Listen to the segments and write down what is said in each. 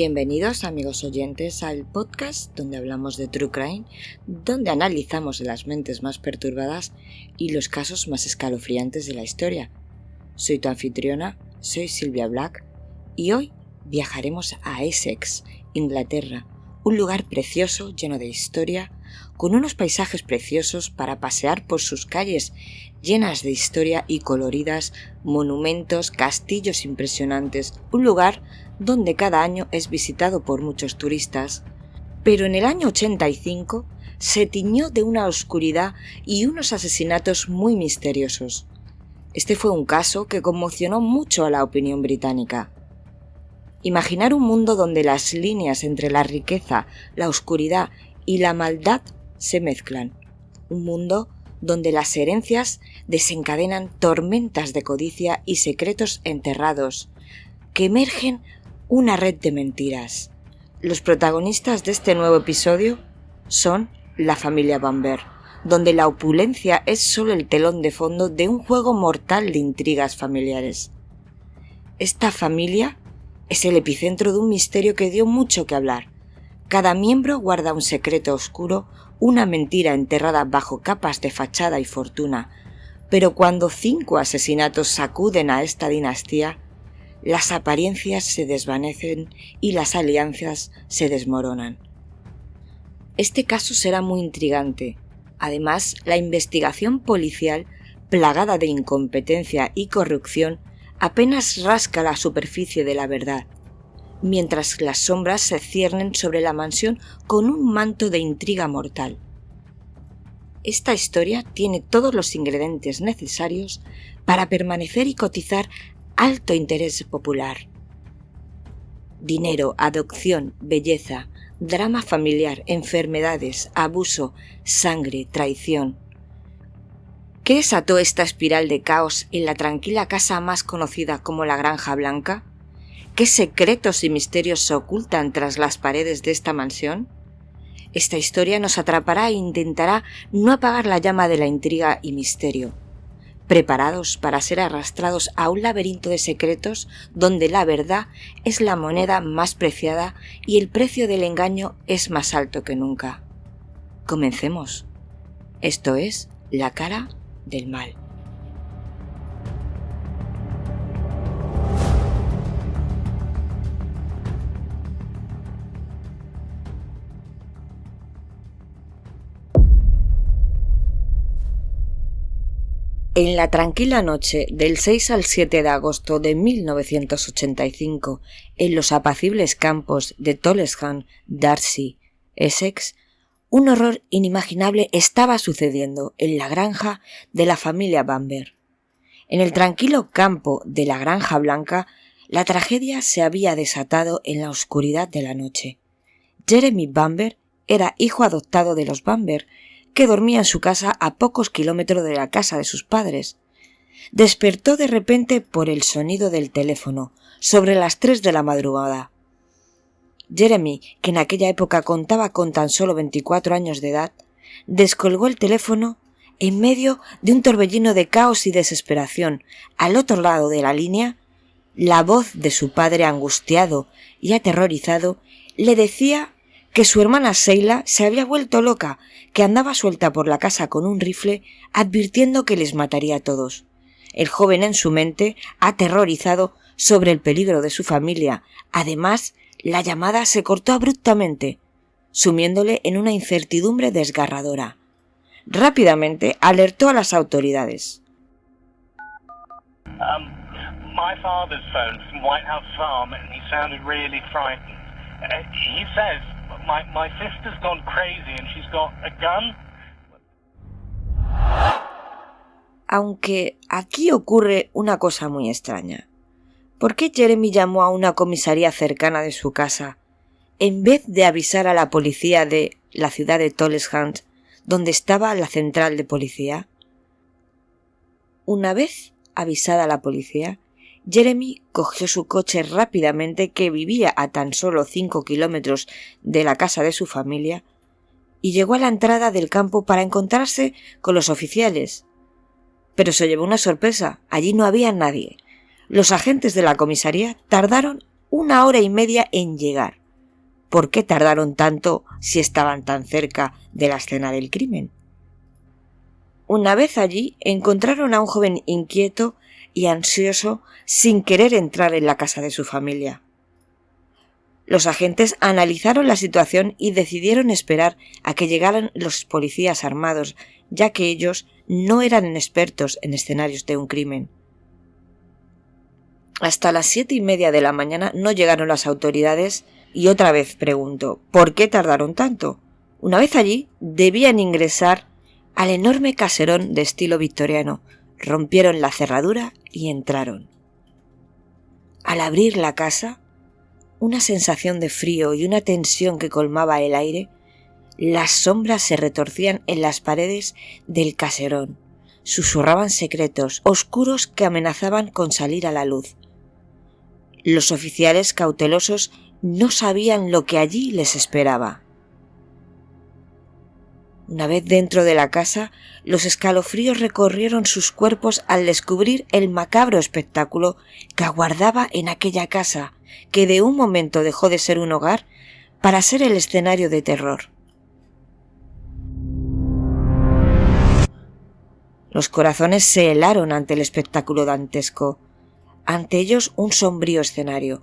Bienvenidos amigos oyentes al podcast donde hablamos de True Crime, donde analizamos las mentes más perturbadas y los casos más escalofriantes de la historia. Soy tu anfitriona, soy Silvia Black y hoy viajaremos a Essex, Inglaterra, un lugar precioso lleno de historia, con unos paisajes preciosos para pasear por sus calles llenas de historia y coloridas, monumentos, castillos impresionantes, un lugar donde cada año es visitado por muchos turistas. Pero en el año 85 se tiñó de una oscuridad y unos asesinatos muy misteriosos. Este fue un caso que conmocionó mucho a la opinión británica. Imaginar un mundo donde las líneas entre la riqueza, la oscuridad y la maldad se mezclan. Un mundo donde las herencias desencadenan tormentas de codicia y secretos enterrados, que emergen una red de mentiras. Los protagonistas de este nuevo episodio son la familia Bamber, donde la opulencia es solo el telón de fondo de un juego mortal de intrigas familiares. Esta familia es el epicentro de un misterio que dio mucho que hablar. Cada miembro guarda un secreto oscuro, una mentira enterrada bajo capas de fachada y fortuna, pero cuando 5 asesinatos sacuden a esta dinastía, las apariencias se desvanecen y las alianzas se desmoronan. Este caso será muy intrigante. Además, la investigación policial, plagada de incompetencia y corrupción, apenas rasca la superficie de la verdad, mientras las sombras se ciernen sobre la mansión con un manto de intriga mortal. Esta historia tiene todos los ingredientes necesarios para permanecer y cotizar alto interés popular. Dinero, adopción, belleza, drama familiar, enfermedades, abuso, sangre, traición. ¿Qué desató esta espiral de caos en la tranquila casa más conocida como la Granja Blanca? ¿Qué secretos y misterios se ocultan tras las paredes de esta mansión? Esta historia nos atrapará e intentará no apagar la llama de la intriga y misterio, preparados para ser arrastrados a un laberinto de secretos donde la verdad es la moneda más preciada y el precio del engaño es más alto que nunca. Comencemos. Esto es La Cara del Mal. En la tranquila noche del 6 al 7 de agosto de 1985, en los apacibles campos de Tolesham, Darcy, Essex, un horror inimaginable estaba sucediendo en la granja de la familia Bamber. En el tranquilo campo de la Granja Blanca, la tragedia se había desatado en la oscuridad de la noche. Jeremy Bamber era hijo adoptado de los Bamber, que dormía en su casa a pocos kilómetros de la casa de sus padres. Despertó de repente por el sonido del teléfono, sobre las 3 de la madrugada. Jeremy, que en aquella época contaba con tan solo 24 años de edad, descolgó el teléfono en medio de un torbellino de caos y desesperación. Al otro lado de la línea, la voz de su padre, angustiado y aterrorizado, le decía que su hermana Sheila se había vuelto loca, que andaba suelta por la casa con un rifle, advirtiendo que les mataría a todos. El joven en su mente, aterrorizado sobre el peligro de su familia. Además, la llamada se cortó abruptamente, sumiéndole en una incertidumbre desgarradora. Rápidamente alertó a las autoridades. My father's phone from White House Farm and he sounded really frightened. He says my sister's gone crazy and she's got a gun. Aunque aquí ocurre una cosa muy extraña. ¿Por qué Jeremy llamó a una comisaría cercana de su casa en vez de avisar a la policía de la ciudad de Tolesham, donde estaba la central de policía? Una vez avisada la policía, Jeremy cogió su coche rápidamente, que vivía a tan solo 5 kilómetros de la casa de su familia, y llegó a la entrada del campo para encontrarse con los oficiales. Pero se llevó una sorpresa, allí no había nadie. Los agentes de la comisaría tardaron 1 hora y media en llegar. ¿Por qué tardaron tanto si estaban tan cerca de la escena del crimen? Una vez allí, encontraron a un joven inquieto y ansioso sin querer entrar en la casa de su familia. Los agentes analizaron la situación y decidieron esperar a que llegaran los policías armados, ya que ellos no eran expertos en escenarios de un crimen. Hasta las 7:30 de la mañana no llegaron las autoridades y otra vez pregunto, ¿por qué tardaron tanto? Una vez allí, debían ingresar al enorme caserón de estilo victoriano, rompieron la cerradura y entraron. Al abrir la casa, una sensación de frío y una tensión que colmaba el aire, las sombras se retorcían en las paredes del caserón, susurraban secretos oscuros que amenazaban con salir a la luz. Los oficiales cautelosos no sabían lo que allí les esperaba. Una vez dentro de la casa, los escalofríos recorrieron sus cuerpos al descubrir el macabro espectáculo que aguardaba en aquella casa, que de un momento dejó de ser un hogar para ser el escenario de terror. Los corazones se helaron ante el espectáculo dantesco. Ante ellos un sombrío escenario,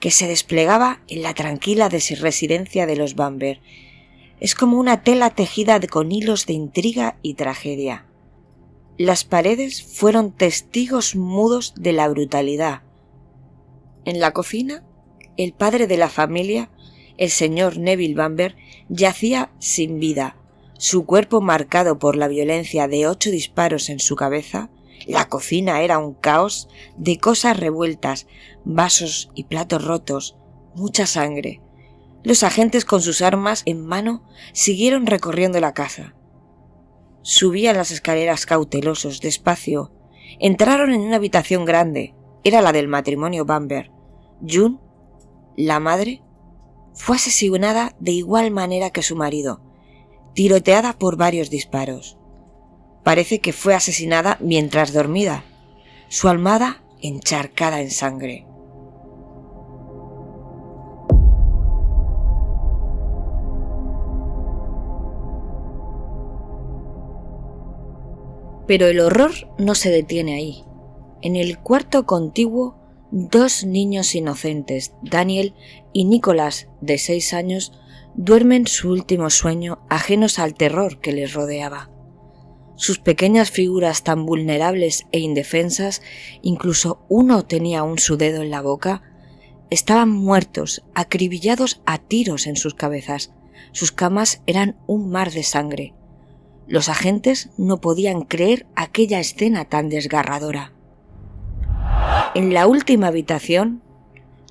que se desplegaba en la tranquila residencia de los Bamber. Es como una tela tejida con hilos de intriga y tragedia. Las paredes fueron testigos mudos de la brutalidad. En la cocina, el padre de la familia, el señor Neville Bamber, yacía sin vida, su cuerpo marcado por la violencia de 8 disparos en su cabeza. La cocina era un caos de cosas revueltas, vasos y platos rotos, mucha sangre. Los agentes con sus armas en mano siguieron recorriendo la casa. Subían las escaleras cautelosos, despacio. Entraron en una habitación grande. Era la del matrimonio Bamber. June, la madre, fue asesinada de igual manera que su marido, tiroteada por varios disparos. Parece que fue asesinada mientras dormida, su almohada encharcada en sangre. Pero el horror no se detiene ahí. En el cuarto contiguo, 2 niños inocentes, Daniel y Nicholas, de 6 años, duermen su último sueño ajenos al terror que les rodeaba. Sus pequeñas figuras tan vulnerables e indefensas, incluso uno tenía aún su dedo en la boca, estaban muertos, acribillados a tiros en sus cabezas. Sus camas eran un mar de sangre. Los agentes no podían creer aquella escena tan desgarradora. En la última habitación,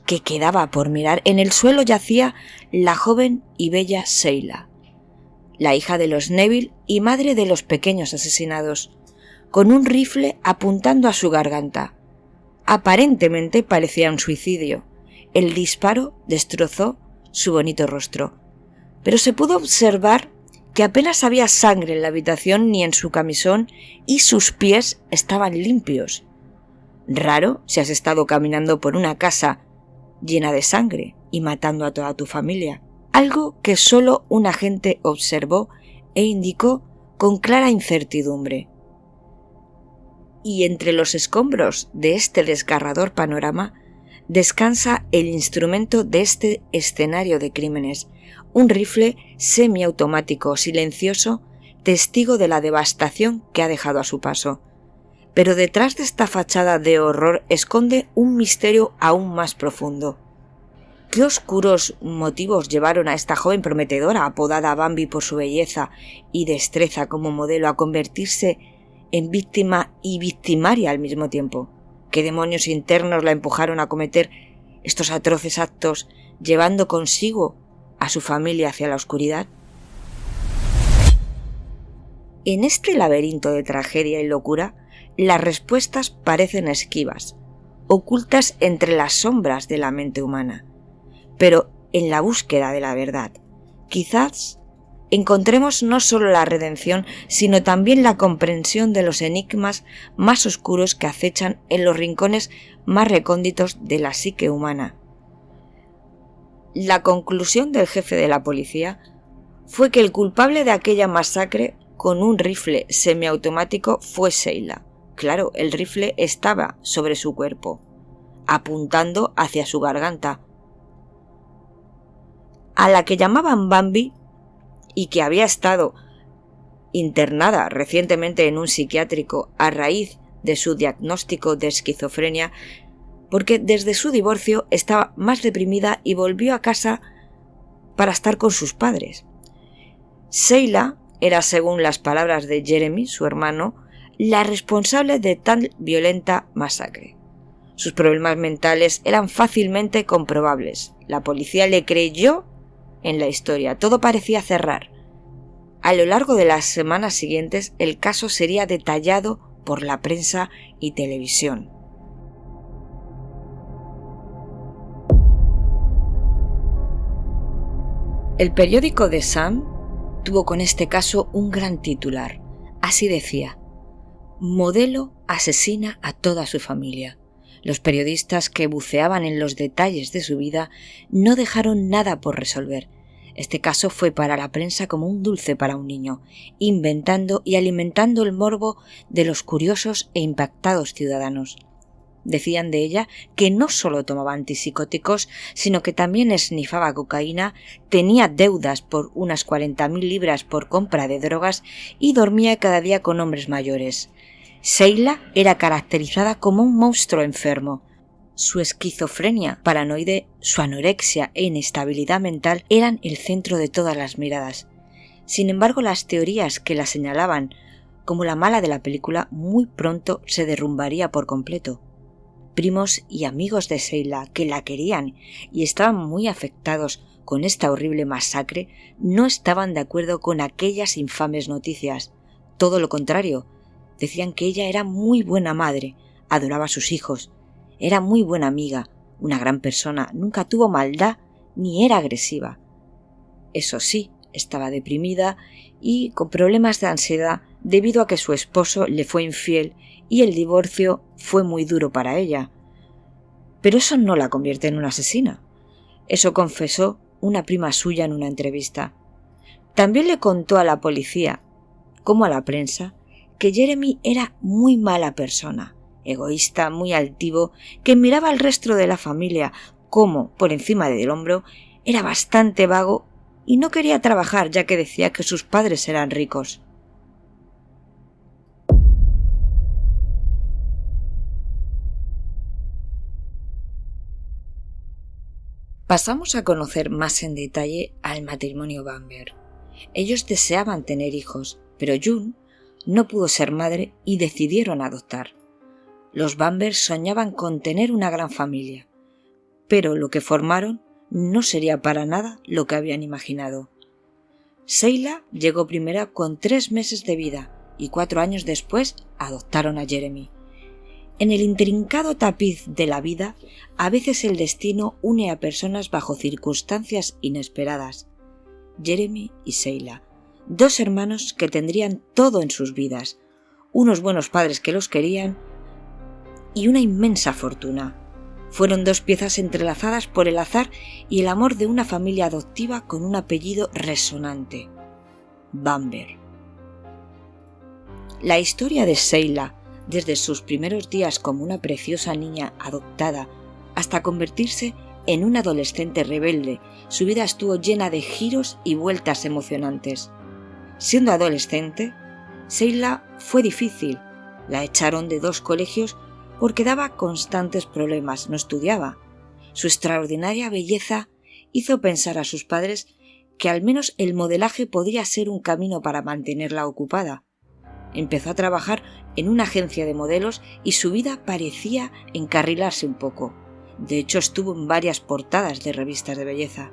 que quedaba por mirar, en el suelo yacía la joven y bella Sheila, la hija de los Neville y madre de los pequeños asesinados, con un rifle apuntando a su garganta. Aparentemente parecía un suicidio. El disparo destrozó su bonito rostro, pero se pudo observar que apenas había sangre en la habitación ni en su camisón y sus pies estaban limpios. Raro si has estado caminando por una casa llena de sangre y matando a toda tu familia. Algo que solo un agente observó e indicó con clara incertidumbre. Y entre los escombros de este desgarrador panorama descansa el instrumento de este escenario de crímenes, un rifle semiautomático silencioso, testigo de la devastación que ha dejado a su paso. Pero detrás de esta fachada de horror esconde un misterio aún más profundo. ¿Qué oscuros motivos llevaron a esta joven prometedora, apodada Bambi por su belleza y destreza como modelo, a convertirse en víctima y victimaria al mismo tiempo? ¿Qué demonios internos la empujaron a cometer estos atroces actos, llevando consigo a su familia hacia la oscuridad? En este laberinto de tragedia y locura, las respuestas parecen esquivas, ocultas entre las sombras de la mente humana. Pero en la búsqueda de la verdad, quizás encontremos no solo la redención, sino también la comprensión de los enigmas más oscuros que acechan en los rincones más recónditos de la psique humana. La conclusión del jefe de la policía fue que el culpable de aquella masacre con un rifle semiautomático fue Sheila. Claro, el rifle estaba sobre su cuerpo, apuntando hacia su garganta. A la que llamaban Bambi y que había estado internada recientemente en un psiquiátrico a raíz de su diagnóstico de esquizofrenia, porque desde su divorcio estaba más deprimida y volvió a casa para estar con sus padres. Sheila era, según las palabras de Jeremy, su hermano, la responsable de tan violenta masacre. Sus problemas mentales eran fácilmente comprobables. La policía le creyó en la historia. Todo parecía cerrar. A lo largo de las semanas siguientes, el caso sería detallado por la prensa y televisión. El periódico The Sun tuvo con este caso un gran titular. Así decía: modelo asesina a toda su familia. Los periodistas que buceaban en los detalles de su vida no dejaron nada por resolver. Este caso fue para la prensa como un dulce para un niño, inventando y alimentando el morbo de los curiosos e impactados ciudadanos. Decían de ella que no solo tomaba antipsicóticos, sino que también esnifaba cocaína, tenía deudas por unas 40.000 libras por compra de drogas y dormía cada día con hombres mayores. Sheila era caracterizada como un monstruo enfermo. Su esquizofrenia paranoide, su anorexia e inestabilidad mental eran el centro de todas las miradas. Sin embargo, las teorías que la señalaban como la mala de la película muy pronto se derrumbaría por completo. Primos y amigos de Sheila, que la querían y estaban muy afectados con esta horrible masacre, no estaban de acuerdo con aquellas infames noticias. Todo lo contrario, decían que ella era muy buena madre, adoraba a sus hijos, era muy buena amiga, una gran persona, nunca tuvo maldad ni era agresiva. Eso sí, estaba deprimida y con problemas de ansiedad debido a que su esposo le fue infiel y el divorcio fue muy duro para ella. Pero eso no la convierte en una asesina. Eso confesó una prima suya en una entrevista. También le contó a la policía, como a la prensa, que Jeremy era muy mala persona, egoísta, muy altivo, que miraba al resto de la familia como, por encima del hombro, era bastante vago y no quería trabajar ya que decía que sus padres eran ricos. Pasamos a conocer más en detalle al matrimonio Bamber. Ellos deseaban tener hijos, pero June no pudo ser madre y decidieron adoptar. Los Bamber soñaban con tener una gran familia, pero lo que formaron no sería para nada lo que habían imaginado. Sheila llegó primero con 3 meses de vida y 4 años después adoptaron a Jeremy. En el intrincado tapiz de la vida, a veces el destino une a personas bajo circunstancias inesperadas. Jeremy y Sheila, 2 hermanos que tendrían todo en sus vidas, unos buenos padres que los querían y una inmensa fortuna. Fueron 2 piezas entrelazadas por el azar y el amor de una familia adoptiva con un apellido resonante: Bamber. La historia de Sheila, desde sus primeros días como una preciosa niña adoptada hasta convertirse en una adolescente rebelde, su vida estuvo llena de giros y vueltas emocionantes. Siendo adolescente, Sheila fue difícil. La echaron de 2 colegios porque daba constantes problemas, no estudiaba. Su extraordinaria belleza hizo pensar a sus padres que al menos el modelaje podría ser un camino para mantenerla ocupada. Empezó a trabajar en una agencia de modelos y su vida parecía encarrilarse un poco. De hecho, estuvo en varias portadas de revistas de belleza.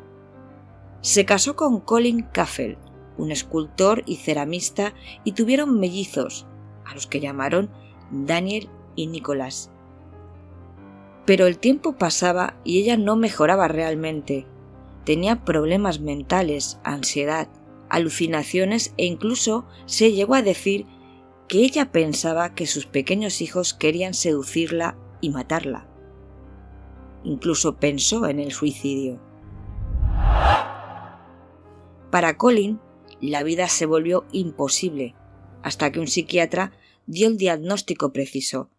Se casó con Colin Caffell, un escultor y ceramista, y tuvieron mellizos, a los que llamaron Daniel y Nicholas. Pero el tiempo pasaba y ella no mejoraba realmente. Tenía problemas mentales, ansiedad, alucinaciones e incluso se llegó a decir que ella pensaba que sus pequeños hijos querían seducirla y matarla. Incluso pensó en el suicidio. Para Colin, la vida se volvió imposible, hasta que un psiquiatra dio el diagnóstico preciso.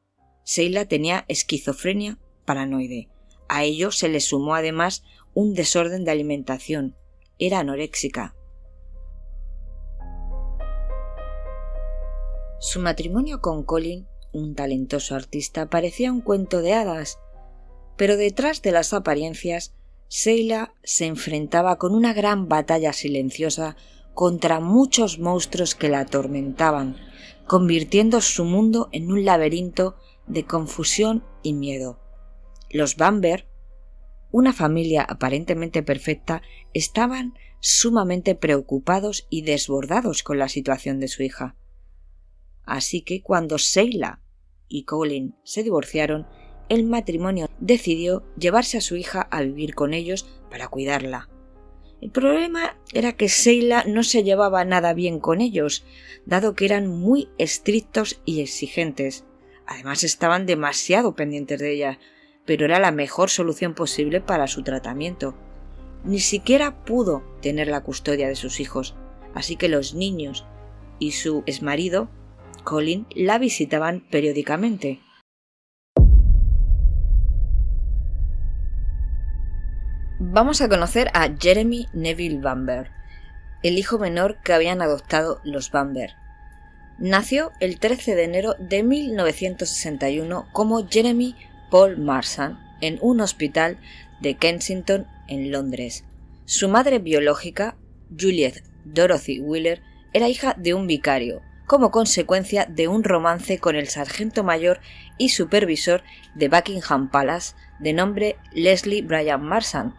Sheila tenía esquizofrenia paranoide. A ello se le sumó además un desorden de alimentación. Era anoréxica. Su matrimonio con Colin, un talentoso artista, parecía un cuento de hadas, pero detrás de las apariencias, Sheila se enfrentaba con una gran batalla silenciosa contra muchos monstruos que la atormentaban, convirtiendo su mundo en un laberinto de confusión y miedo. Los Bamber, una familia aparentemente perfecta, estaban sumamente preocupados y desbordados con la situación de su hija. Así que cuando Sheila y Colin se divorciaron, el matrimonio decidió llevarse a su hija a vivir con ellos para cuidarla. El problema era que Sheila no se llevaba nada bien con ellos, dado que eran muy estrictos y exigentes. Además estaban demasiado pendientes de ella, pero era la mejor solución posible para su tratamiento. Ni siquiera pudo tener la custodia de sus hijos, así que los niños y su exmarido, Colin, la visitaban periódicamente. Vamos a conocer a Jeremy Neville Bamber, el hijo menor que habían adoptado los Bamber. Nació el 13 de enero de 1961 como Jeremy Paul Marsan en un hospital de Kensington, en Londres. Su madre biológica, Juliet Dorothy Wheeler, era hija de un vicario, como consecuencia de un romance con el sargento mayor y supervisor de Buckingham Palace, de nombre Leslie Bryan Marsan.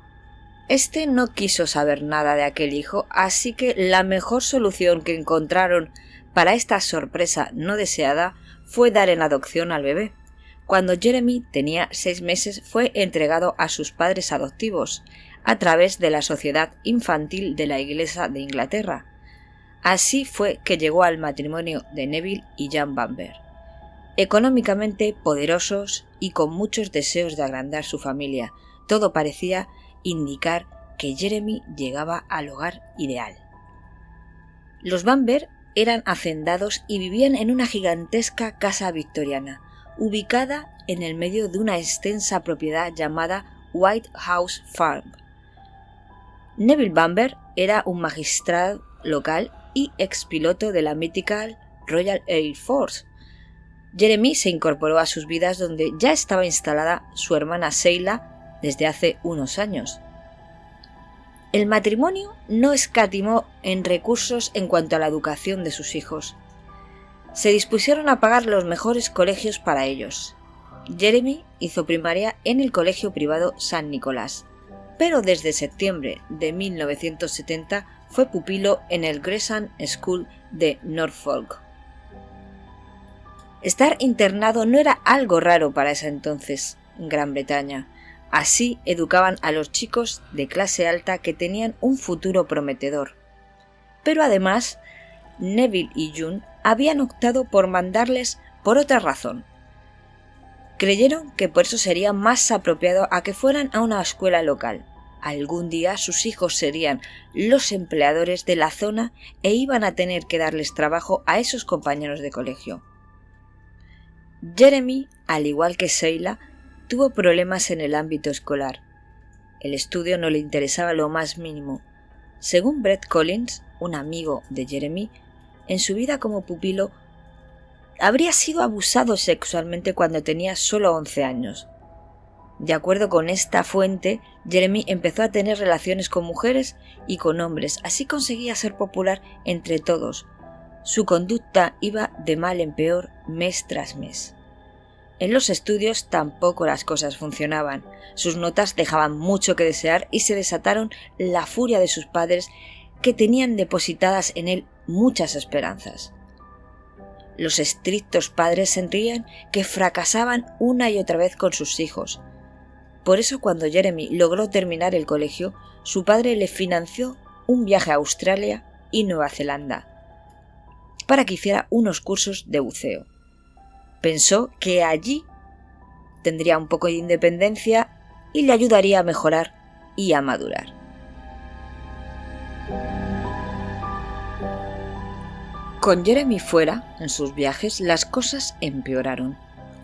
Este no quiso saber nada de aquel hijo, así que la mejor solución que encontraron para esta sorpresa no deseada fue dar en adopción al bebé. Cuando Jeremy tenía 6 meses fue entregado a sus padres adoptivos a través de la Sociedad Infantil de la Iglesia de Inglaterra. Así fue que llegó al matrimonio de Neville y Jan Bamber, económicamente poderosos y con muchos deseos de agrandar su familia. Todo parecía indicar que Jeremy llegaba al hogar ideal. Los Bamber eran hacendados y vivían en una gigantesca casa victoriana, ubicada en el medio de una extensa propiedad llamada White House Farm. Neville Bamber era un magistrado local y expiloto de la mítica Royal Air Force. Jeremy se incorporó a sus vidas donde ya estaba instalada su hermana Sheila desde hace unos años. El matrimonio no escatimó en recursos en cuanto a la educación de sus hijos. Se dispusieron a pagar los mejores colegios para ellos. Jeremy hizo primaria en el colegio privado San Nicolás, pero desde septiembre de 1970 fue pupilo en el Gresham School de Norfolk. Estar internado no era algo raro para ese entonces en Gran Bretaña. Así educaban a los chicos de clase alta que tenían un futuro prometedor. Pero además, Neville y June habían optado por mandarles por otra razón. Creyeron que por eso sería más apropiado a que fueran a una escuela local. Algún día sus hijos serían los empleadores de la zona e iban a tener que darles trabajo a esos compañeros de colegio. Jeremy, al igual que Sheila, tuvo problemas en el ámbito escolar. El estudio no le interesaba lo más mínimo. Según Brett Collins, un amigo de Jeremy, en su vida como pupilo habría sido abusado sexualmente cuando tenía solo 11 años. De acuerdo con esta fuente, Jeremy empezó a tener relaciones con mujeres y con hombres, así conseguía ser popular entre todos. Su conducta iba de mal en peor mes tras mes. En los estudios tampoco las cosas funcionaban. Sus notas dejaban mucho que desear y se desataron la furia de sus padres, que tenían depositadas en él muchas esperanzas. Los estrictos padres sentían que fracasaban una y otra vez con sus hijos. Por eso, cuando Jeremy logró terminar el colegio, su padre le financió un viaje a Australia y Nueva Zelanda para que hiciera unos cursos de buceo. Pensó que allí tendría un poco de independencia y le ayudaría a mejorar y a madurar. Con Jeremy fuera, en sus viajes, las cosas empeoraron.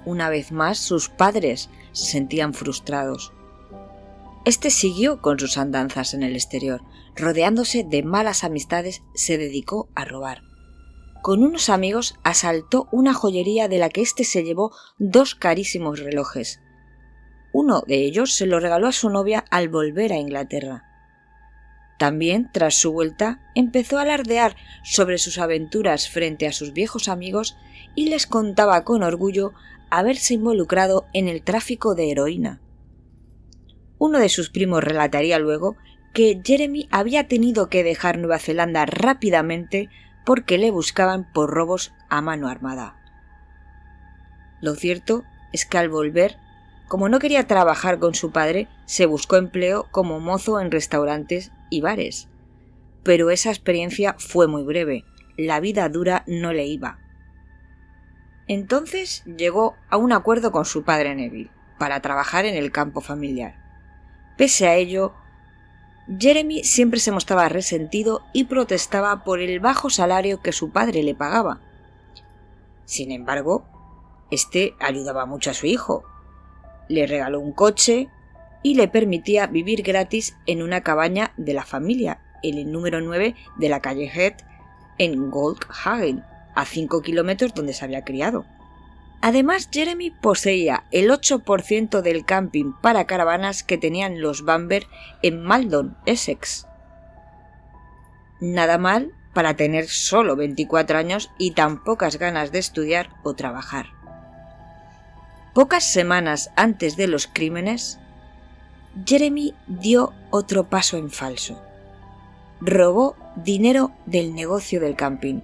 Una vez más, sus padres se sentían frustrados. Este siguió con sus andanzas en el exterior. Rodeándose de malas amistades, se dedicó a robar. Con unos amigos asaltó una joyería de la que este se llevó 2 carísimos relojes. Uno de ellos se lo regaló a su novia al volver a Inglaterra. También, tras su vuelta, empezó a alardear sobre sus aventuras frente a sus viejos amigos y les contaba con orgullo haberse involucrado en el tráfico de heroína. Uno de sus primos relataría luego que Jeremy había tenido que dejar Nueva Zelanda rápidamente porque le buscaban por robos a mano armada. Lo cierto es que al volver, como no quería trabajar con su padre, se buscó empleo como mozo en restaurantes y bares. Pero esa experiencia fue muy breve, la vida dura no le iba. Entonces llegó a un acuerdo con su padre Neville para trabajar en el campo familiar. Pese a ello, Jeremy siempre se mostraba resentido y protestaba por el bajo salario que su padre le pagaba. Sin embargo, este ayudaba mucho a su hijo. Le regaló un coche y le permitía vivir gratis en una cabaña de la familia, en el número 9 de la calle Head, en Goldhagen, a 5 kilómetros donde se había criado. Además, Jeremy poseía el 8% del camping para caravanas que tenían los Bamber en Maldon, Essex. Nada mal para tener solo 24 años y tan pocas ganas de estudiar o trabajar. Pocas semanas antes de los crímenes, Jeremy dio otro paso en falso. Robó dinero del negocio del camping.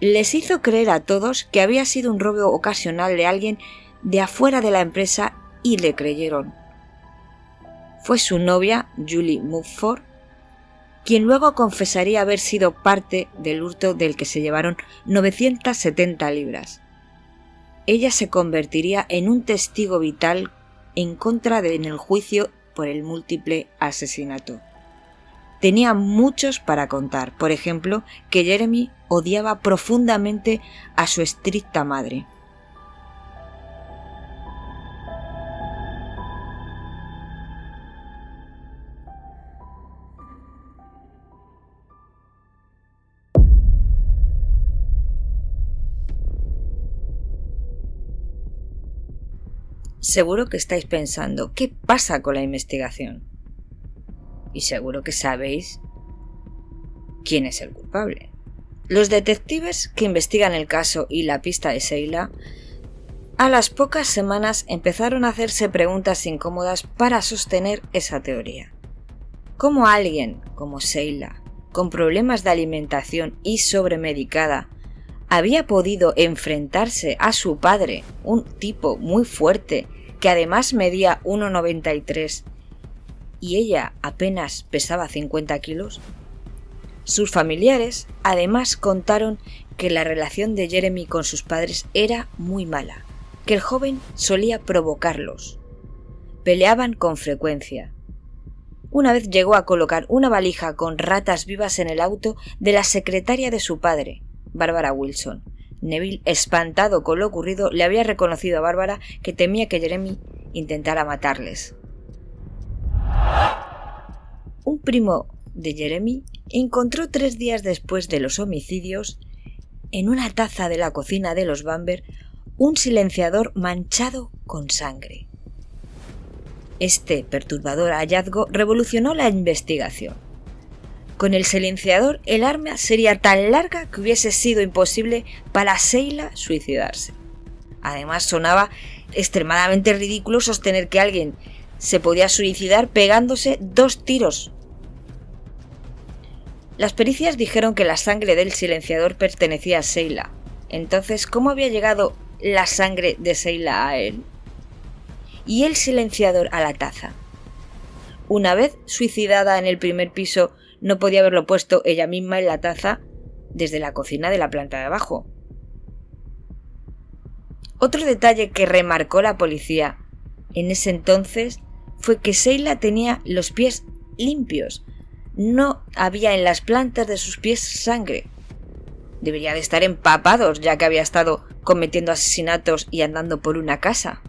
Les hizo creer a todos que había sido un robo ocasional de alguien de afuera de la empresa y le creyeron. Fue su novia, Julie Mumford, quien luego confesaría haber sido parte del hurto del que se llevaron 970 libras. Ella se convertiría en un testigo vital en contra en el juicio por el múltiple asesinato. Tenía muchos para contar, por ejemplo, que Jeremy odiaba profundamente a su estricta madre. Seguro que estáis pensando, ¿qué pasa con la investigación? Y seguro que sabéis quién es el culpable. Los detectives que investigan el caso y la pista de Sheila, a las pocas semanas empezaron a hacerse preguntas incómodas para sostener esa teoría. ¿Cómo alguien como Sheila, con problemas de alimentación y sobremedicada, había podido enfrentarse a su padre, un tipo muy fuerte, que además medía 1,93 y ella apenas pesaba 50 kilos? Sus familiares además contaron que la relación de Jeremy con sus padres era muy mala, que el joven solía provocarlos. Peleaban con frecuencia. Una vez llegó a colocar una valija con ratas vivas en el auto de la secretaria de su padre, Barbara Wilson. Neville, espantado con lo ocurrido, le había reconocido a Barbara que temía que Jeremy intentara matarles. Un primo de Jeremy encontró 3 días después de los homicidios, en una taza de la cocina de los Bamber, un silenciador manchado con sangre. Este perturbador hallazgo revolucionó la investigación. Con el silenciador, el arma sería tan larga que hubiese sido imposible para Sheila suicidarse. Además, sonaba extremadamente ridículo sostener que alguien se podía suicidar pegándose 2 tiros. Las pericias dijeron que la sangre del silenciador pertenecía a Sheila. Entonces, ¿cómo había llegado la sangre de Sheila a él? ¿Y el silenciador a la taza? Una vez suicidada en el primer piso, no podía haberlo puesto ella misma en la taza desde la cocina de la planta de abajo. Otro detalle que remarcó la policía en ese entonces fue que Sheila tenía los pies limpios. No había en las plantas de sus pies sangre. Debería de estar empapados, ya que había estado cometiendo asesinatos y andando por una casa.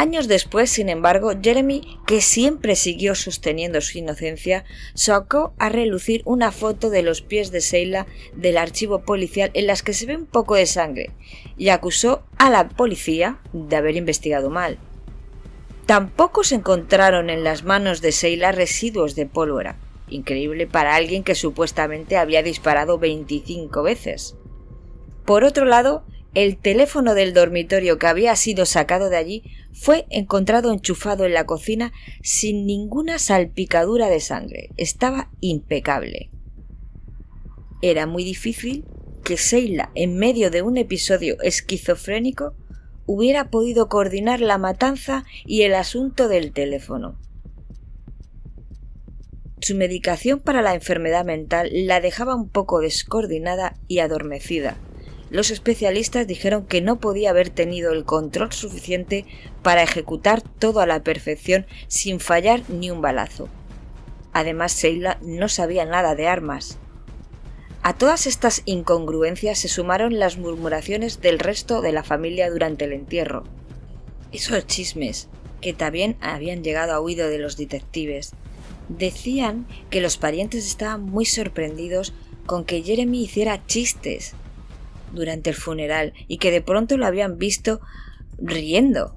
Años después, sin embargo, Jeremy, que siempre siguió sosteniendo su inocencia, sacó a relucir una foto de los pies de Sheila del archivo policial en las que se ve un poco de sangre y acusó a la policía de haber investigado mal. Tampoco se encontraron en las manos de Sheila residuos de pólvora, increíble para alguien que supuestamente había disparado 25 veces. Por otro lado, el teléfono del dormitorio que había sido sacado de allí fue encontrado enchufado en la cocina sin ninguna salpicadura de sangre. Estaba impecable. Era muy difícil que Sheila, en medio de un episodio esquizofrénico, hubiera podido coordinar la matanza y el asunto del teléfono. Su medicación para la enfermedad mental la dejaba un poco descoordinada y adormecida. Los especialistas dijeron que no podía haber tenido el control suficiente para ejecutar todo a la perfección sin fallar ni un balazo. Además, Sheila no sabía nada de armas. A todas estas incongruencias se sumaron las murmuraciones del resto de la familia durante el entierro. Esos chismes, que también habían llegado a oído de los detectives, decían que los parientes estaban muy sorprendidos con que Jeremy hiciera chistes durante el funeral y que de pronto lo habían visto riendo.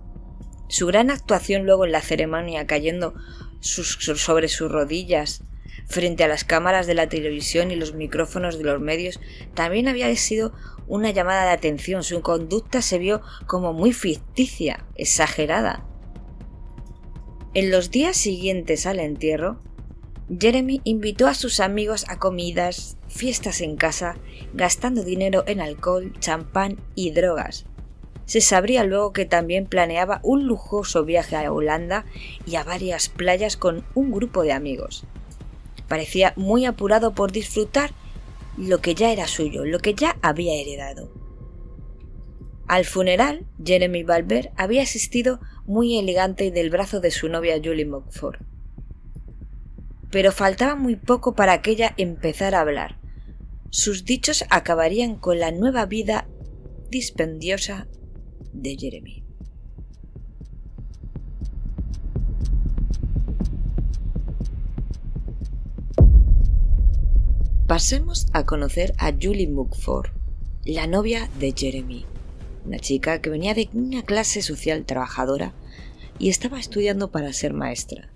Su gran actuación luego en la ceremonia, cayendo sobre sus rodillas frente a las cámaras de la televisión y los micrófonos de los medios, también había sido una llamada de atención. Su conducta se vio como muy ficticia, exagerada. En los días siguientes al entierro, Jeremy invitó a sus amigos a comidas, fiestas en casa, gastando dinero en alcohol, champán y drogas. Se sabría luego que también planeaba un lujoso viaje a Holanda y a varias playas con un grupo de amigos. Parecía muy apurado por disfrutar lo que ya era suyo, lo que ya había heredado. Al funeral, Jeremy Valver había asistido muy elegante y del brazo de su novia Julie Mockford. Pero faltaba muy poco para que ella empezara a hablar. Sus dichos acabarían con la nueva vida dispendiosa de Jeremy. Pasemos a conocer a Julie Mockford, la novia de Jeremy, una chica que venía de una clase social trabajadora y estaba estudiando para ser maestra.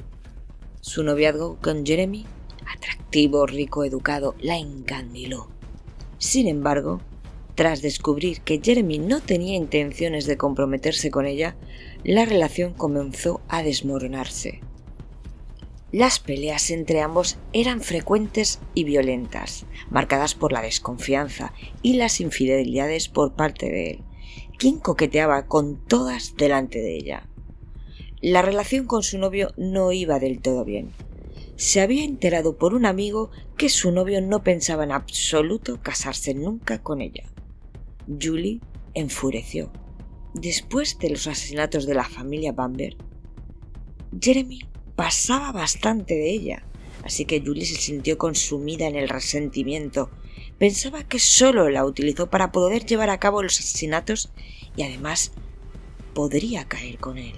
Su noviazgo con Jeremy, atractivo, rico, educado, la encandiló. Sin embargo, tras descubrir que Jeremy no tenía intenciones de comprometerse con ella, la relación comenzó a desmoronarse. Las peleas entre ambos eran frecuentes y violentas, marcadas por la desconfianza y las infidelidades por parte de él, quien coqueteaba con todas delante de ella. La relación con su novio no iba del todo bien. Se había enterado por un amigo que su novio no pensaba en absoluto casarse nunca con ella. Julie enfureció. Después de los asesinatos de la familia Bamber, Jeremy pasaba bastante de ella, así que Julie se sintió consumida en el resentimiento. Pensaba que solo la utilizó para poder llevar a cabo los asesinatos y además podría caer con él.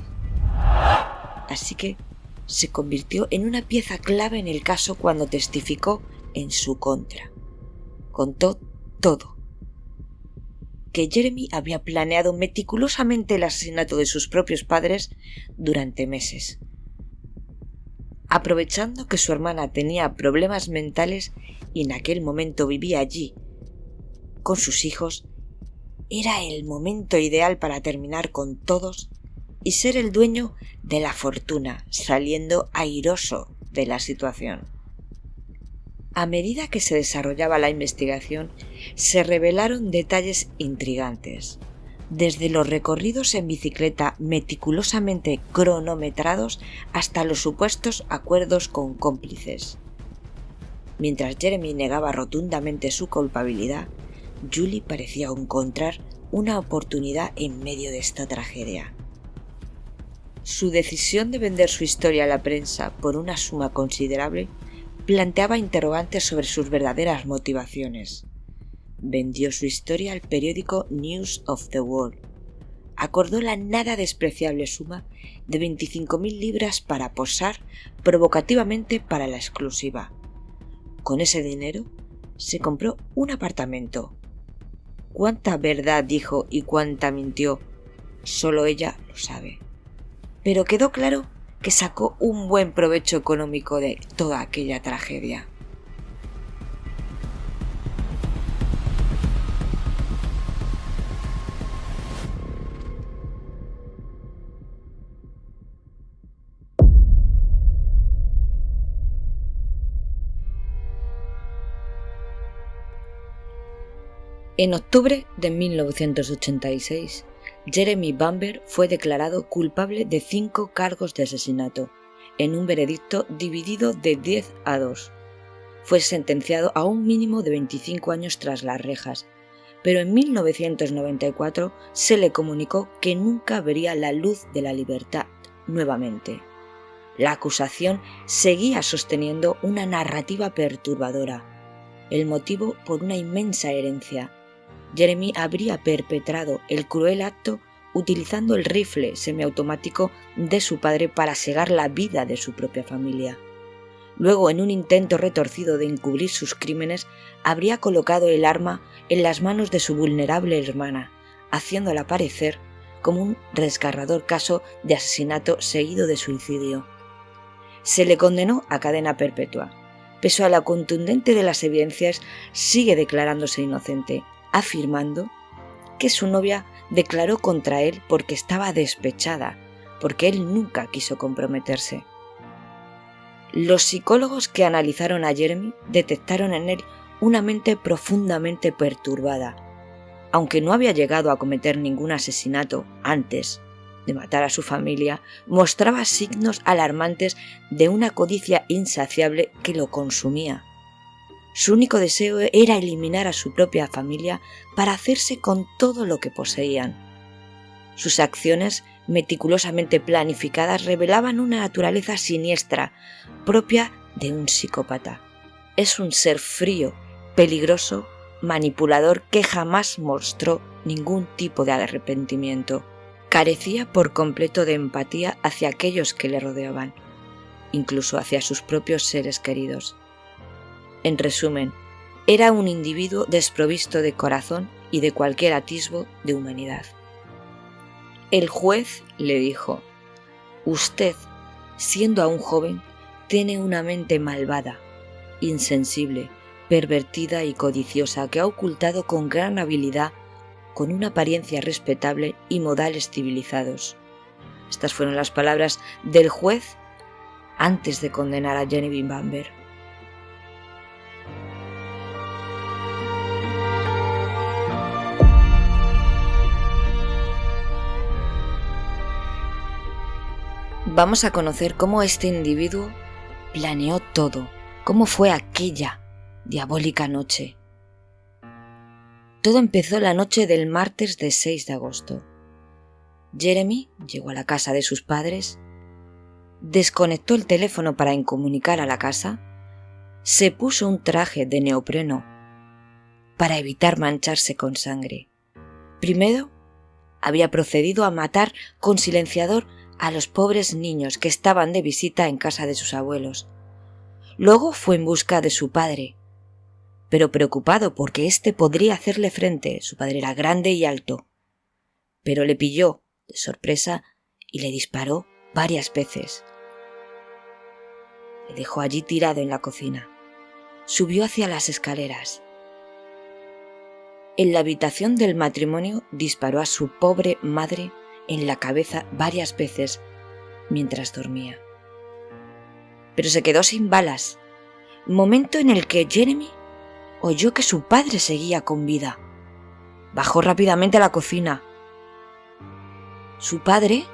Así que se convirtió en una pieza clave en el caso cuando testificó en su contra. Contó todo. Que Jeremy había planeado meticulosamente el asesinato de sus propios padres durante meses. Aprovechando que su hermana tenía problemas mentales y en aquel momento vivía allí con sus hijos, era el momento ideal para terminar con todos y ser el dueño de la fortuna, saliendo airoso de la situación. A medida que se desarrollaba la investigación, se revelaron detalles intrigantes, desde los recorridos en bicicleta meticulosamente cronometrados hasta los supuestos acuerdos con cómplices. Mientras Jeremy negaba rotundamente su culpabilidad, Julie parecía encontrar una oportunidad en medio de esta tragedia. Su decisión de vender su historia a la prensa por una suma considerable planteaba interrogantes sobre sus verdaderas motivaciones. Vendió su historia al periódico News of the World. Acordó la nada despreciable suma de 25.000 libras para posar provocativamente para la exclusiva. Con ese dinero se compró un apartamento. Cuánta verdad dijo y cuánta mintió, solo ella lo sabe. Pero quedó claro que sacó un buen provecho económico de toda aquella tragedia. En octubre de 1986, Jeremy Bamber fue declarado culpable de 5 cargos de asesinato, en un veredicto dividido de 10-2. Fue sentenciado a un mínimo de 25 años tras las rejas, pero en 1994 se le comunicó que nunca vería la luz de la libertad nuevamente. La acusación seguía sosteniendo una narrativa perturbadora. El motivo por una inmensa herencia. Jeremy habría perpetrado el cruel acto utilizando el rifle semiautomático de su padre para segar la vida de su propia familia. Luego, en un intento retorcido de encubrir sus crímenes, habría colocado el arma en las manos de su vulnerable hermana, haciéndola parecer como un desgarrador caso de asesinato seguido de suicidio. Se le condenó a cadena perpetua. Pese a la contundente de las evidencias, sigue declarándose inocente, afirmando que su novia declaró contra él porque estaba despechada, porque él nunca quiso comprometerse. Los psicólogos que analizaron a Jeremy detectaron en él una mente profundamente perturbada. Aunque no había llegado a cometer ningún asesinato antes de matar a su familia, mostraba signos alarmantes de una codicia insaciable que lo consumía. Su único deseo era eliminar a su propia familia para hacerse con todo lo que poseían. Sus acciones, meticulosamente planificadas, revelaban una naturaleza siniestra, propia de un psicópata. Es un ser frío, peligroso, manipulador que jamás mostró ningún tipo de arrepentimiento. Carecía por completo de empatía hacia aquellos que le rodeaban, incluso hacia sus propios seres queridos. En resumen, era un individuo desprovisto de corazón y de cualquier atisbo de humanidad. El juez le dijo: «Usted, siendo aún joven, tiene una mente malvada, insensible, pervertida y codiciosa que ha ocultado con gran habilidad, con una apariencia respetable y modales civilizados». Estas fueron las palabras del juez antes de condenar a Jeremy Bamber. Vamos a conocer cómo este individuo planeó todo, cómo fue aquella diabólica noche. Todo empezó la noche del martes de 6 de agosto. Jeremy llegó a la casa de sus padres, desconectó el teléfono para incomunicar a la casa, se puso un traje de neopreno para evitar mancharse con sangre. Primero, había procedido a matar con silenciador a los pobres niños que estaban de visita en casa de sus abuelos. Luego fue en busca de su padre, pero preocupado porque éste podría hacerle frente. Su padre era grande y alto, pero le pilló de sorpresa y le disparó varias veces. Le dejó allí tirado en la cocina. Subió hacia las escaleras. En la habitación del matrimonio disparó a su pobre madre en la cabeza varias veces mientras dormía. Pero se quedó sin balas, momento en el que Jeremy oyó que su padre seguía con vida. Bajó rápidamente a la cocina. Su padre,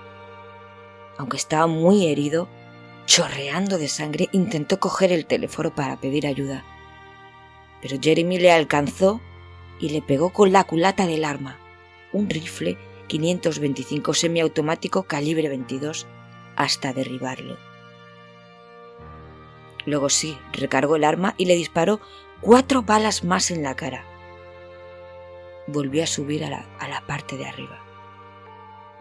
aunque estaba muy herido, chorreando de sangre, intentó coger el teléfono para pedir ayuda. Pero Jeremy le alcanzó y le pegó con la culata del arma, un rifle 525 semiautomático calibre 22, hasta derribarlo. Luego sí, recargó el arma y le disparó 4 balas más en la cara. Volvió a subir a la parte de arriba.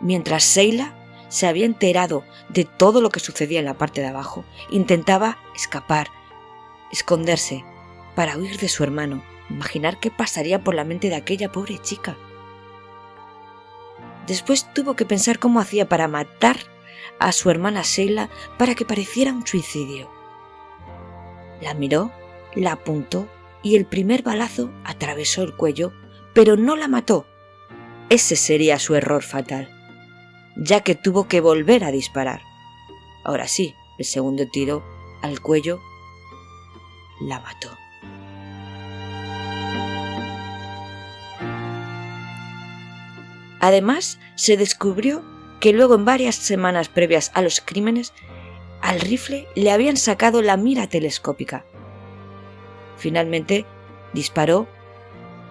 Mientras Sheila se había enterado de todo lo que sucedía en la parte de abajo, intentaba escapar, esconderse, para huir de su hermano, imaginar qué pasaría por la mente de aquella pobre chica. Después tuvo que pensar cómo hacía para matar a su hermana Sheila para que pareciera un suicidio. La miró, la apuntó y el primer balazo atravesó el cuello, pero no la mató. Ese sería su error fatal, ya que tuvo que volver a disparar. Ahora sí, el segundo tiro al cuello la mató. Además, se descubrió que luego, en varias semanas previas a los crímenes, al rifle le habían sacado la mira telescópica. Finalmente, disparó.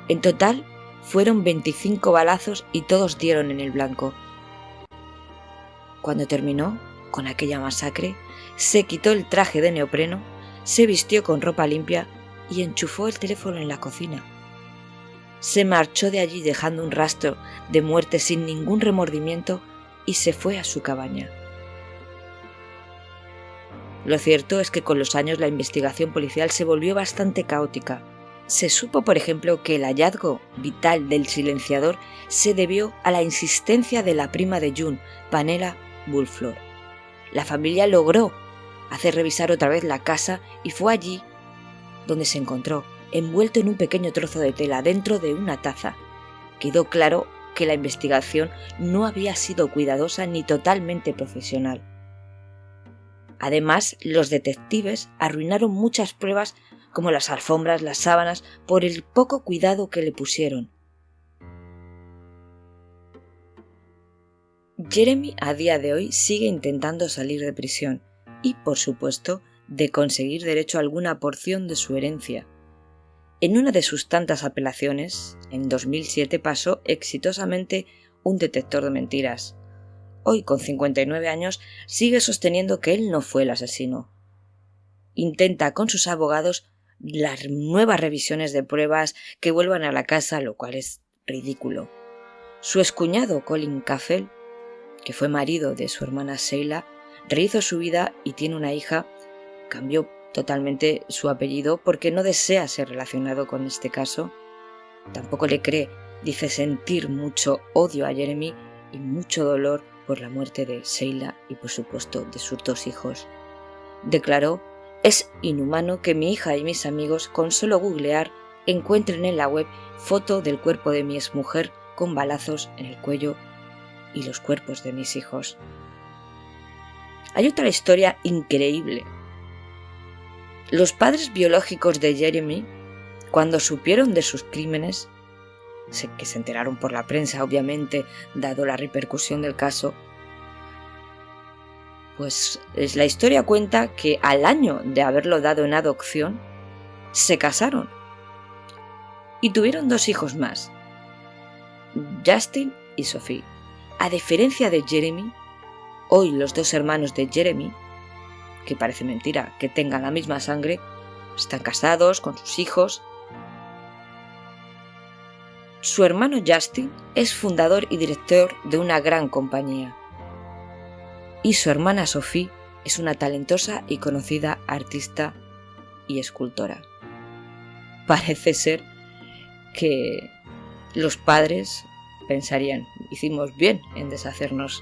En total, fueron 25 balazos y todos dieron en el blanco. Cuando terminó con aquella masacre, se quitó el traje de neopreno, se vistió con ropa limpia y enchufó el teléfono en la cocina. Se marchó de allí dejando un rastro de muerte sin ningún remordimiento y se fue a su cabaña. Lo cierto es que con los años la investigación policial se volvió bastante caótica. Se supo, por ejemplo, que el hallazgo vital del silenciador se debió a la insistencia de la prima de June, Pamela Bullflor. La familia logró hacer revisar otra vez la casa y fue allí donde se encontró, envuelto en un pequeño trozo de tela dentro de una taza. Quedó claro que la investigación no había sido cuidadosa ni totalmente profesional. Además, los detectives arruinaron muchas pruebas como las alfombras, las sábanas, por el poco cuidado que le pusieron. Jeremy a día de hoy sigue intentando salir de prisión y, por supuesto, de conseguir derecho a alguna porción de su herencia. En una de sus tantas apelaciones, en 2007 pasó exitosamente un detector de mentiras. Hoy, con 59 años, sigue sosteniendo que él no fue el asesino. Intenta con sus abogados las nuevas revisiones de pruebas que vuelvan a la casa, lo cual es ridículo. Su excuñado Colin Caffell, que fue marido de su hermana Sheila, rehizo su vida y tiene una hija. Cambió totalmente su apellido porque no desea ser relacionado con este caso. Tampoco le cree, dice sentir mucho odio a Jeremy y mucho dolor por la muerte de Sheila y, por supuesto, de sus 2 hijos. Declaró: «Es inhumano que mi hija y mis amigos, con solo googlear, encuentren en la web foto del cuerpo de mi exmujer con balazos en el cuello y los cuerpos de mis hijos». Hay otra historia increíble. Los padres biológicos de Jeremy, cuando supieron de sus crímenes, que se enteraron por la prensa, obviamente, dado la repercusión del caso, pues la historia cuenta que al año de haberlo dado en adopción, se casaron y tuvieron 2 hijos más, Justin y Sophie. A diferencia de Jeremy, hoy los 2 hermanos de Jeremy, que parece mentira que tengan la misma sangre, están casados con sus hijos. Su hermano Justin es fundador y director de una gran compañía. Y su hermana Sophie es una talentosa y conocida artista y escultora. Parece ser que los padres pensarían: hicimos bien en deshacernos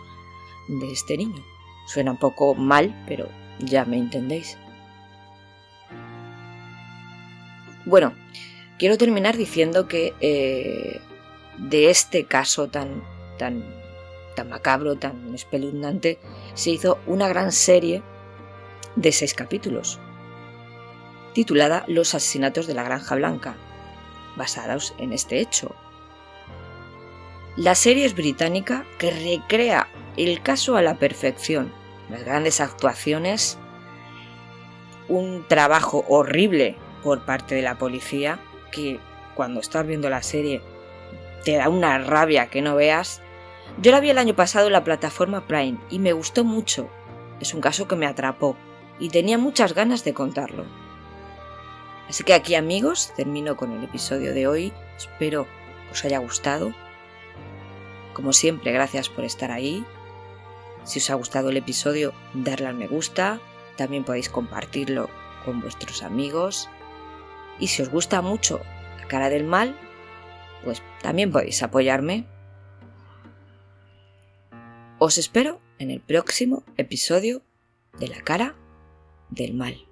de este niño. Suena un poco mal, pero ya me entendéis. Bueno, quiero terminar diciendo que de este caso tan macabro, tan espeluznante, se hizo una gran serie de 6 capítulos, titulada Los asesinatos de la Granja Blanca, basados en este hecho. La serie es británica, que recrea el caso a la perfección. Las grandes actuaciones, un trabajo horrible por parte de la policía, que cuando estás viendo la serie te da una rabia que no veas. Yo la vi el año pasado en la plataforma Prime y me gustó mucho. Es un caso que me atrapó y tenía muchas ganas de contarlo. Así que aquí, amigos, termino con el episodio de hoy. Espero que os haya gustado. Como siempre, gracias por estar ahí. Si os ha gustado el episodio, darle al me gusta. También podéis compartirlo con vuestros amigos. Y si os gusta mucho La cara del mal, pues también podéis apoyarme. Os espero en el próximo episodio de La cara del mal.